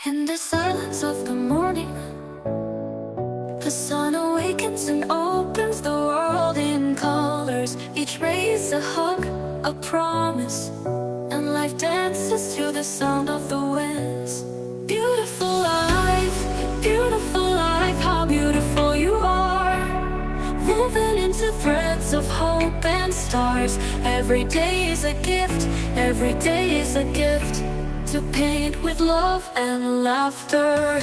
In the silence of the morning, the sun awakens and opens the world in colors. Each ray is a hug, a promise, and life dances to the sound of the winds. Beautiful life, how beautiful you are. Woven into threads of hope and stars. Every day is a gift, every day is a gift, to paint with love and laughter.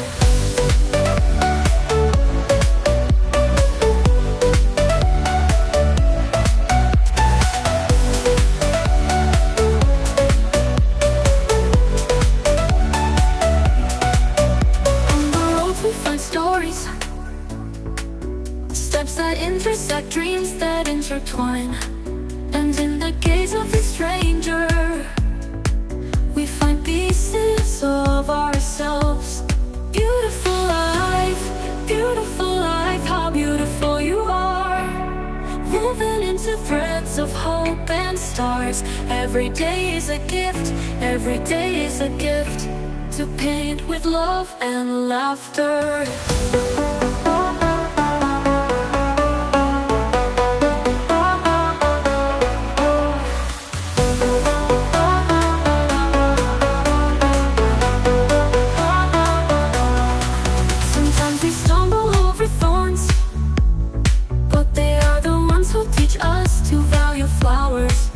On the road we find stories, steps that intersect, dreams that intertwine. And in the gaze of the stranger, we find pieces of ourselves. Beautiful life, how beautiful you are. Woven into threads of hope and stars. Every day is a gift, every day is a gift, to paint with love and laughter. We stumble over thorns, but they are the ones who teach us to value flowers.